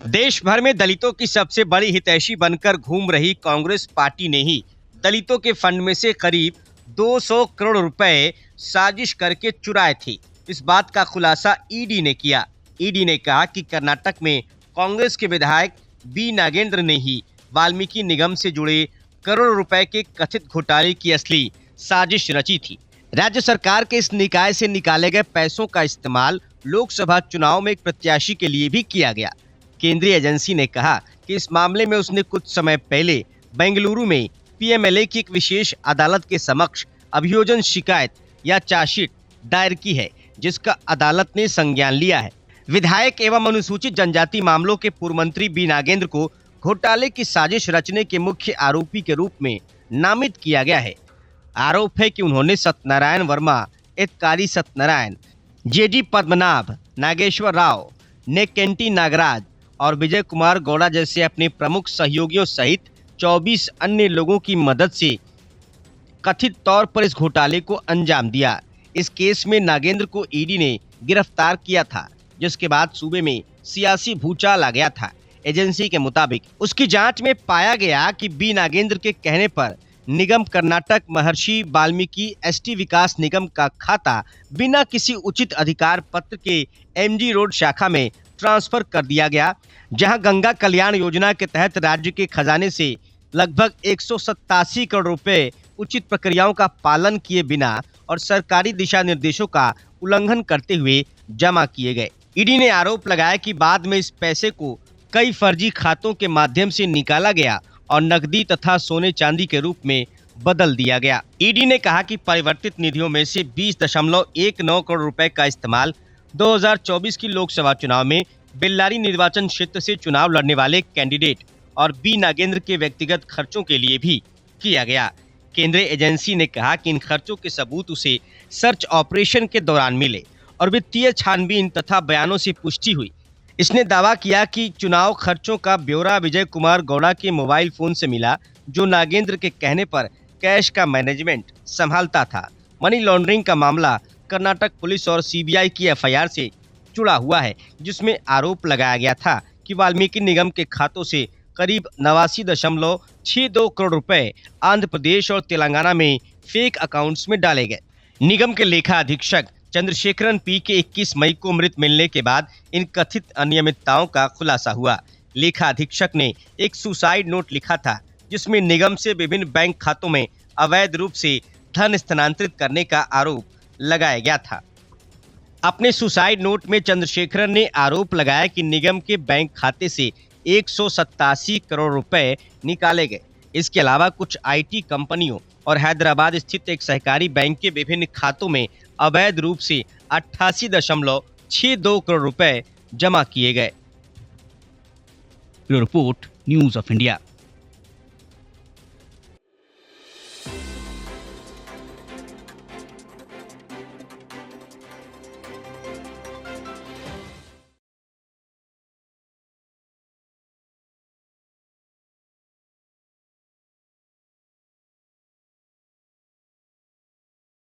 देश भर में दलितों की सबसे बड़ी हितैषी बनकर घूम रही कांग्रेस पार्टी ने ही दलितों के फंड में से करीब 200 करोड़ रुपए साजिश करके चुराए थे। इस बात का खुलासा ईडी ने किया। ईडी ने कहा कि कर्नाटक में कांग्रेस के विधायक बी नागेंद्र ने ही वाल्मीकि निगम से जुड़े करोड़ों रुपए के कथित घोटाले की असली साजिश रची थी। राज्य सरकार के इस निकाय से निकाले गए पैसों का इस्तेमाल लोकसभा चुनाव में एक प्रत्याशी के लिए भी किया गया। केंद्रीय एजेंसी ने कहा कि इस मामले में उसने कुछ समय पहले बेंगलुरु में पीएमएलए की एक विशेष अदालत के समक्ष अभियोजन शिकायत या चार्जशीट दायर की है, जिसका अदालत ने संज्ञान लिया है। विधायक एवं अनुसूचित जनजाति मामलों के पूर्व मंत्री बी नागेंद्र को घोटाले की साजिश रचने के मुख्य आरोपी के रूप में नामित किया गया है। आरोप है कि उन्होंने सत्यनारायण वर्मा, एतकारी सत्यनारायण, जेडी पद्मनाभ, नागेश्वर राव, नेकेंटी नागराज और विजय कुमार गौड़ा जैसे अपने प्रमुख सहयोगियों सहित 24 अन्य लोगों की मदद से कथित तौर पर इस घोटाले को अंजाम दिया। इस केस में नागेंद्र को ईडी ने गिरफ्तार किया था, जिसके बाद सूबे में सियासी भूचाल आ गया था। एजेंसी के मुताबिक उसकी जांच में पाया गया कि बी नागेंद्र के कहने पर निगम कर्नाटक महर्षि वाल्मीकि एसटी विकास निगम का खाता बिना किसी उचित अधिकार पत्र के एमजी रोड शाखा में ट्रांसफर कर दिया गया, जहां गंगा कल्याण योजना के तहत राज्य के खजाने से लगभग 187 करोड़ रुपए उचित प्रक्रियाओं का पालन किए बिना और सरकारी दिशा निर्देशों का उल्लंघन करते हुए जमा किए गए। ईडी ने आरोप लगाया कि बाद में इस पैसे को कई फर्जी खातों के माध्यम से निकाला गया और नकदी तथा सोने चांदी के रूप में बदल दिया गया। ईडी ने कहा कि परिवर्तित निधियों में से 20.19 करोड़ रुपए का इस्तेमाल 2024 की लोकसभा चुनाव में बेल्लारी निर्वाचन क्षेत्र से चुनाव लड़ने वाले कैंडिडेट और बी नागेंद्र के व्यक्तिगत खर्चों के लिए भी किया गया। केंद्रीय एजेंसी ने कहा कि इन खर्चों के सबूत उसे सर्च ऑपरेशन के दौरान मिले और वित्तीय छानबीन तथा बयानों से पुष्टि हुई। इसने दावा किया कि चुनाव खर्चों का ब्यौरा विजय कुमार गौड़ा के मोबाइल फोन से मिला, जो नागेंद्र के कहने पर कैश का मैनेजमेंट संभालता था। मनी लॉन्ड्रिंग का मामला कर्नाटक पुलिस और सीबीआई की एफआईआर से जुड़ा हुआ है, जिसमें आरोप लगाया गया था कि वाल्मीकि निगम के खातों से करीब 89.62 करोड़ रुपए आंध्र प्रदेश और तेलंगाना में फेक अकाउंट्स में डाले गए। निगम के लेखा अधीक्षक चंद्रशेखरन पी के 21 मई को मृत मिलने के बाद इन कथित अनियमितताओं का खुलासा हुआ। लेखा अधीक्षक ने एक सुसाइड नोट लिखा था, जिसमें निगम से विभिन्न बैंक खातों में अवैध रूप से धन स्थानांतरित करने का आरोप लगाया गया था। अपने सुसाइड नोट में चंद्रशेखरन ने आरोप लगाया कि निगम के बैंक खाते से 187 करोड़ रुपए निकाले गए। इसके अलावा कुछ आईटी कंपनियों और हैदराबाद स्थित एक सहकारी बैंक के विभिन्न खातों में अवैध रूप से 88.62 करोड़ रुपए जमा किए गए। Report news of India.